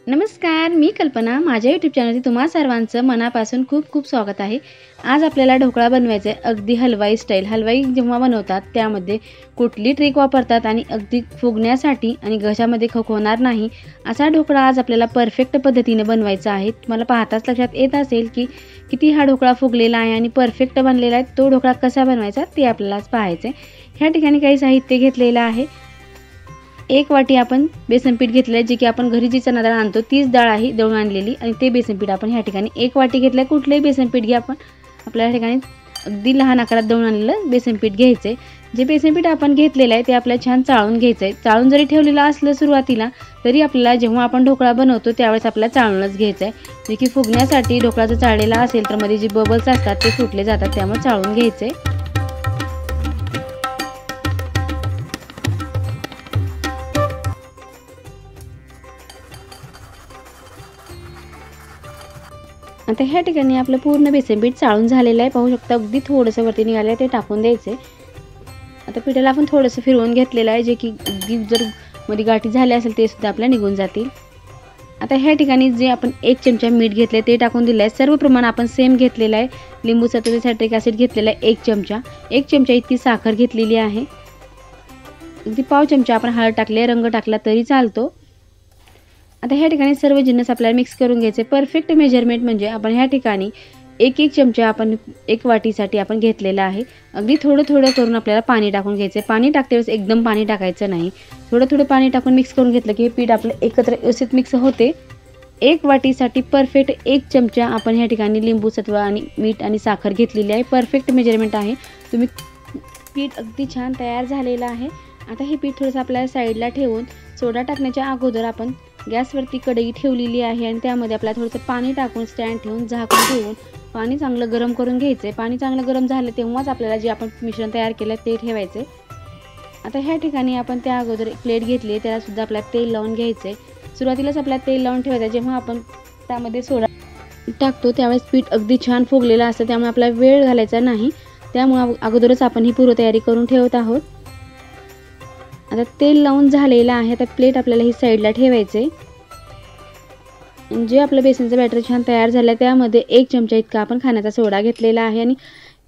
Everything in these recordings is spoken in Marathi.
नमस्कार, मी कल्पना. माझ्या यूट्यूब चॅनलवरती तुम्हा सर्वांचं मनापासून खूप खूप स्वागत आहे. आज आपल्याला ढोकळा बनवायचा आहे, अगदी हलवाई स्टाईल. हलवाई जेव्हा बनवतात त्यामध्ये कुठली ट्रिक वापरतात आणि अगदी फुगण्यासाठी आणि घशामध्ये होणार नाही असा ढोकळा आज आपल्याला परफेक्ट पद्धतीने बनवायचा आहे. तुम्हाला पाहताच लक्षात येत असेल की किती हा ढोकळा फुगलेला आहे आणि परफेक्ट बनलेला आहे. तो ढोकळा कसा बनवायचा ते आपल्याला आज पाहायचं आहे. ह्या ठिकाणी काही साहित्य घेतलेलं आहे. 1 वाटी आपण बेसन पीठ घेतलं आहे, जे की आपण घरी जी चणा डाळ आणतो तीच डाळ आहे दळून आणलेली, आणि ते बेसन पीठ आपण ह्या ठिकाणी 1 वाटी घेतलं आहे. कुठलंही बेसन पीठ घ्या, आपण आपल्या ठिकाणी अगदी लहान आकारात दळून आणलेलं बेसन पीठ घ्यायचं आहे. जे बेसन पीठ आपण घेतलेलं आहे ते आपल्याला छान चाळून घ्यायचं आहे. चाळून जरी ठेवलेलं असलं सुरुवातीला तरी आपल्याला जेव्हा आपण ढोकळा बनवतो त्यावेळेस आपल्याला चाळूनच घ्यायचं आहे, जे की फुगण्यासाठी. ढोकळा जर चाळलेला असेल तर मध्ये जे बबल्स असतात ते सुटले जातात, त्यामुळे चाळून घ्यायचं आहे. आता ह्या ठिकाणी आपलं पूर्ण बेसन पीठ चाळून झालेलं आहे. पाहू शकता अगदी थोडंसं वरती निघालं आहे, ते टाकून द्यायचं आहे. आता पिठाला आपण थोडंसं फिरवून घेतलेलं आहे, जे की अगदी जर मध्ये गाठी झाले असेल ते सुद्धा आपल्या निघून जातील. आता ह्या ठिकाणी जे आपण 1 चमचा मीठ घेतले ते टाकून दिलं आहे. सर्व प्रमाण आपण सेम घेतलेलं आहे. लिंबू सत्व सायट्रिक ॲसिड घेतलेलं आहे 1 चमचा. 1 चमचा इतकी साखर घेतलेली आहे. अगदी पाव चमचा आपण हळद टाकले, रंग टाकला तरी चालतो. आता ह्या ठिकाणी सर्व जिन्नस आपल्याला मिक्स करून घ्यायचे. परफेक्ट मेजरमेंट म्हणजे आपण ह्या ठिकाणी 1 चमचा आपण 1 वाटीसाठी आपण घेतलेला आहे. अगदी थोडं थोडं करून आपल्याला पाणी टाकून घ्यायचं आहे. पाणी टाकते वेळेस एकदम पाणी टाकायचं नाही. थोडं थोडं पाणी टाकून मिक्स करून घेतलं की हे पीठ आपलं एकत्र व्यवस्थित मिक्स होते. 1 वाटीसाठी परफेक्ट 1 चमचा आपण ह्या ठिकाणी लिंबू सत्व आणि मीठ आणि साखर घेतलेली आहे. परफेक्ट मेजरमेंट आहे. तुम्ही पीठ अगदी छान तयार झालेलं आहे. आता हे पीठ थोडंसं आपल्याला साईडला ठेवून सोडा टाकण्याच्या अगोदर आपण गॅसवरती कढई ठेवलेली आहे आणि त्यामध्ये आपल्याला थोडंसं पाणी टाकून स्टँड ठेवून झाकून ठेवून पाणी चांगलं गरम करून घ्यायचं आहे. पाणी चांगलं गरम झालं तेव्हाच आपल्याला जे आपण मिश्रण तयार केलं ते ठेवायचं आहे. आता ह्या ठिकाणी आपण त्या अगोदर एक प्लेट घेतली आहे, त्यालासुद्धा आपल्याला तेल लावून घ्यायचं आहे. सुरुवातीलाच आपल्याला तेल लावून ठेवायचं आहे. जेव्हा आपण त्यामध्ये सोडा टाकतो त्यावेळेस पीठ अगदी छान फुगलेलं असतं, त्यामुळे आपल्याला वेळ घालायचा नाही. त्यामुळे अगोदरच आपण ही पूर्वतयारी करून ठेवत आहोत. आता तेल लावून झालेलं आहे. आता प्लेट आपल्याला ही साईडला ठेवायचे. जे आपलं बेसनचं बॅटर छान तयार झालं आहे त्यामध्ये 1 चमचा इतका आपण खाण्याचा सोडा घेतलेला आहे. आणि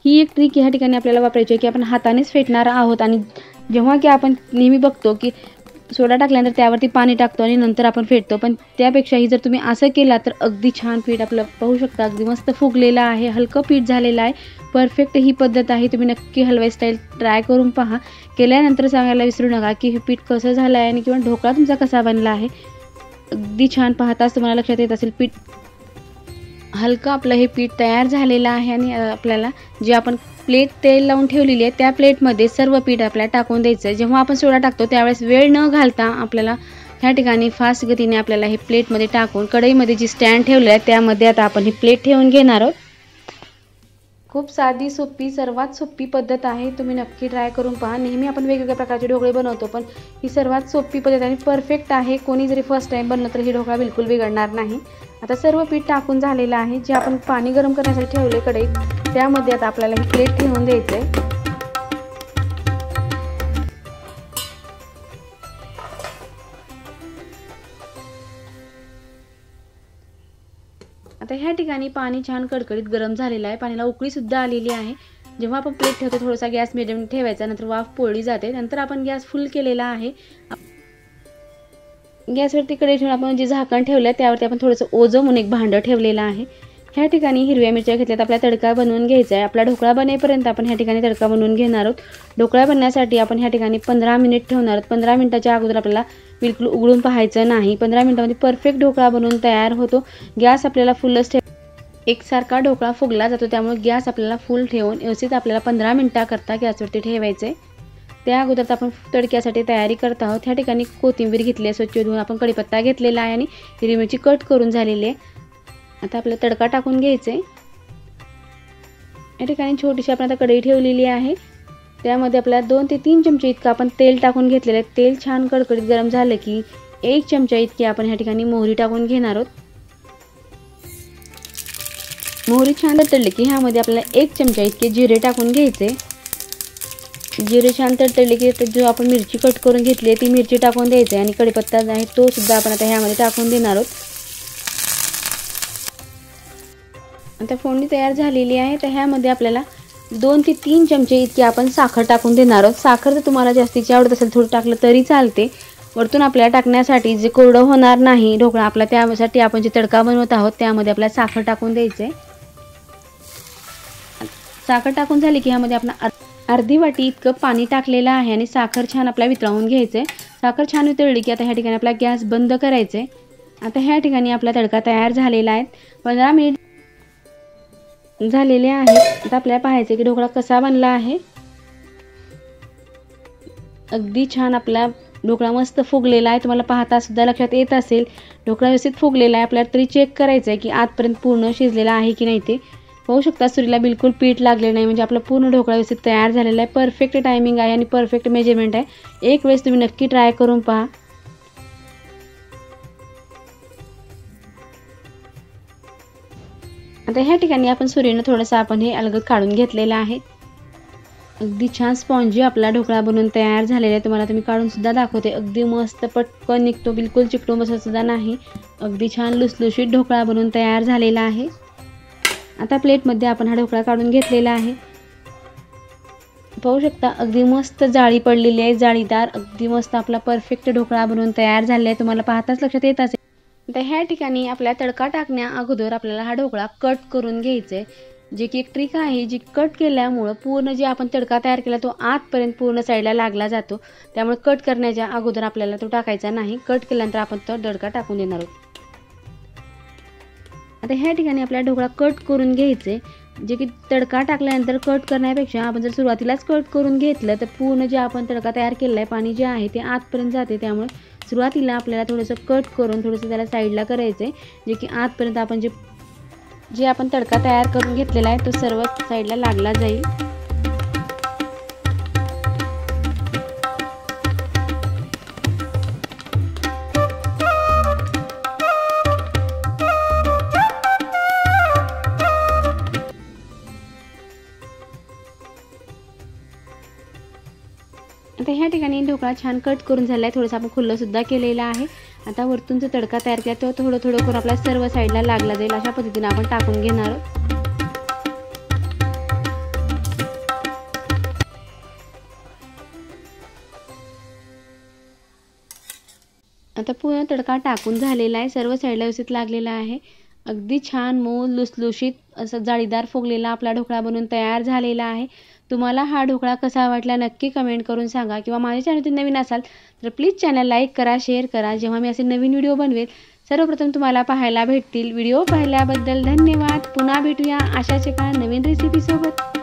ही एक ट्रिक ह्या ठिकाणी आपल्याला वापरायची आहे की आपण हातानेच फेटणार आहोत. आणि जेव्हा की आपण नेहमी बघतो की सोडा टाकल्यानंतर त्यावरती पाणी टाकतो आणि नंतर आपण फेटतो, पण त्यापेक्षाही जर तुम्ही असं केला तर अगदी छान पीठ आपलं पाहू शकता अगदी मस्त फुगलेलं आहे, हलकं पीठ झालेलं आहे. परफेक्ट ही पद्धत आहे. तुम्ही नक्की हलवाई स्टाईल ट्राय करून पहा. केल्यानंतर सांगायला विसरू नका की हे पीठ कसं झालं आहे आणि किंवा ढोकळा तुमचा कसा बनला आहे. अगदी छान पाहताच तुम्हाला लक्षात येत असेल पीठ हलकं आपलं हे पीठ तयार झालेलं आहे. आणि आपल्याला जे आपण प्लेट तेल लावून ठेवलेली आहे त्या प्लेटमध्ये सर्व पीठ आपल्याला टाकून द्यायचं आहे. जेव्हा आपण सोडा टाकतो त्यावेळेस वेळ न घालता आपल्याला ह्या ठिकाणी फास्ट गतीने आपल्याला हे प्लेटमध्ये टाकून कढईमध्ये जी स्टँड ठेवलं आहे त्यामध्ये आता आपण ही प्लेट ठेवून घेणार आहोत. खूप साधी सोपी सर्वात सोपी पद्धत आहे. तुम्ही नक्की ट्राय करून पहा. नेहमी आपण वेगवेगळ्या प्रकारचे ढोकळे बनवतो, पण ही सर्वात सोपी पद्धत आणि परफेक्ट आहे. कोणी जरी फर्स्ट टाईम बनलं तर ही ढोकळा बिलकुल बिघडणार नाही. आता सर्व पीठ टाकून झालेलं आहे. जे आपण पाणी गरम करण्यासाठी ठेवले कढईत त्यामध्ये आता आपल्याला ही प्लेट ठेवून द्यायचं आहे. आता ह्या ठिकाणी पाणी छान कडकडीत गरम झालेलं आहे. पाण्याला उकळीसुद्धा आलेली आहे. जेव्हा आपण प्लेट ठेवतो थोडासा गॅस मिडियम ठेवायचा, नंतर वाफ पोळली जाते. नंतर आपण गॅस फुल केलेला आहे. गॅसवरती कढई ठेवून आपण जे झाकण ठेवलं आहे त्यावरती आपण थोडंसं ओझं म्हणून एक भांडं ठेवलेलं आहे. ह्या ठिकाणी हिरव्या मिरच्या घेतल्यात. आपल्याला तडका बनवून घ्यायचा आहे. आपला ढोकळा बनेपर्यंत आपण ह्या ठिकाणी तडका बनवून घेणार आहोत. ढोकळा बनण्यासाठी आपण ह्या ठिकाणी 15 मिनिट ठेवणार आहोत. 15 मिनिटाच्या अगोदर आपल्याला बिलकुल उघडून पाहायचं नाही. 15 मिनिटामध्ये परफेक्ट ढोकळा बनवून तयार होतो. गॅस आपल्याला फुलच एकसारखा ढोकळा फुगला जातो, त्यामुळे गॅस आपल्याला फुल ठेवून व्यवस्थित आपल्याला 15 मिनिटाकरता गॅसवरती ठेवायचे. त्या अगोदर आपण तडक्यासाठी तयारी करत आहोत. ह्या ठिकाणी कोथिंबीर घेतली आहे स्वच्छ धुवून. आपण कढीपत्ता घेतलेला आहे आणि हिरवी मिरची कट करून झालेली आहे. आता आपल्याला तडका टाकून घ्यायचा आहे. या ठिकाणी छोटीशी आपण आता कढई ठेवलेली आहे. त्यामध्ये आपल्याला 2 ते 3 चमचे इतकं आपण तेल टाकून घेतलेलं आहे. तेल छान कडकडीत गरम झालं की 1 चमचा इतकी आपण ह्या ठिकाणी मोहरी टाकून घेणार आहोत. मोहरी छान तळली की ह्यामध्ये आपल्याला 1 चमचा इतके जिरे टाकून घ्यायचे. जिरे छान तडतडले की जो आपण मिरची कट करून घेतली ती मिरची टाकून द्यायची आहे आणि कढीपत्ता आहे तो सुद्धा आपण आता ह्यामध्ये टाकून देणार आहोत. आता फोडणी तयार झालेली आहे. तर ह्यामध्ये आपल्याला 2 ते 3 चमचे इतकी आपण साखर टाकून देणार आहोत. साखर जर तुम्हाला जास्तीची आवडत असेल थोडं टाकलं तरी चालते. वरतून आपल्याला टाकण्यासाठी जे कोरडं होणार नाही ढोकळा आपला, त्यासाठी आपण जे तडका बनवत आहोत त्यामध्ये आपल्याला साखर टाकून द्यायचे. साखर टाकून झाली की ह्यामध्ये आपण अर्धी वाटी इतकं पाणी टाकलेलं आहे आणि साखर छान आपल्याला वितळवून घ्यायचे. साखर छान वितळली की आता ह्या ठिकाणी आपला गॅस बंद करायचे. आता ह्या ठिकाणी आपला तडका तयार झालेला आहे. 15 मिनिट झालेले आहेत. आता आपल्याला पाहायचं की ढोकळा कसा बनला आहे. अगदी छान आपला ढोकळा मस्त फुगलेला आहे. तुम्हाला पाहता सुद्धा लक्षात येत असेल ढोकळा व्यवस्थित फुगलेला आहे. आपल्याला तरी चेक करायचं आहे की आतपर्यंत पूर्ण शिजलेला आहे की नाही. ते पाहू शकता सुरीला बिलकुल पीठ लागले नाही, म्हणजे आपला पूर्ण ढोकळा व्यवस्थित तयार झालेला आहे. परफेक्ट टायमिंग आहे आणि परफेक्ट मेजरमेंट आहे. एक वेळेस तुम्ही नक्की ट्राय करून पहा. आता ह्या ठिकाणी आपण सुरीनं थोडंसं आपण हे अलगद काढून घेतलेलं आहे. अगदी छान स्पॉन्जी आपला ढोकळा बनवून तयार झालेला आहे. तुम्ही काढून सुद्धा दाखवते. अगदी मस्त पटकन निघतो, बिलकुल चिकटून बसत सुद्धा नाही. अगदी छान लुसलुशीत ढोकळा बनवून तयार झालेला आहे. आता प्लेटमध्ये आपण हा ढोकळा काढून घेतलेला आहे. पाहू शकता अगदी मस्त जाळी पडलेली आहे, जाळीदार. अगदी मस्त आपला परफेक्ट ढोकळा बनवून तयार झालेला आहे. तुम्हाला पाहताच लक्षात येत असेल. तर ह्या ठिकाणी आपल्या तडका टाकण्या अगोदर आपल्याला हा ढोकळा कट करून घ्यायचा आहे. जे की एक ट्रिक आहे, जी कट केल्यामुळं पूर्ण जे आपण तडका तयार केला तो आतपर्यंत पूर्ण साईडला लागला जातो. त्यामुळे कट करण्याच्या अगोदर आपल्याला तो टाकायचा नाही. कट केल्यानंतर आपण तो तडका टाकून देणार आहोत. आता ह्या ठिकाणी आपल्याला ढोकळा कट करून घ्यायचे. जे की तडका टाकल्यानंतर कट करण्यापेक्षा आपण जर सुरुवातीलाच कट करून घेतलं तर पूर्ण जे आपण तडका तयार केला आहे पाणी जे आहे ते आतपर्यंत जाते. त्यामुळे सुरुवातीला आपल्याला थोडंसं कट करून थोडंसं त्याला साईडला करायचं आहे, जे की आतपर्यंत आपण जे आपण तडका तयार करून घेतलेला आहे तो सर्व साईडला लागला जाईल. आता ह्या ठिकाणी ढोकळा छान कट करून झाला आहे. थोडंसं आपण खुल्लं सुद्धा केलेलं आहे. आता वरतून जो तडका तयार केला तो थोडं थोडं करून आपल्या सर्व साईडला लागला जाईल अशा पद्धतीने आपण टाकून घेणार आहोत. आता पूर्ण तडका टाकून झालेला आहे. सर्व साईडला व्यवस्थित लागलेला आहे. अगदी छान मऊ लुसलुशीत असं जाळीदार फुगलेला आपला ढोकळा बनवून तयार झालेला आहे. तुम्हाला हा ढोकळा कसा वाटला नक्की कमेंट करून सांगा. किंवा माझ्या चॅनलवर नवीन असाल तर प्लीज चॅनल लाईक करा, शेअर करा. जेव्हा मी असे नवीन व्हिडिओ बनवेल सर्वप्रथम तुम्हाला पाहायला भेटतील. व्हिडिओ पाहिल्याबद्दल धन्यवाद. पुन्हा भेटूया अशाच एका नवीन रेसिपीसोबत.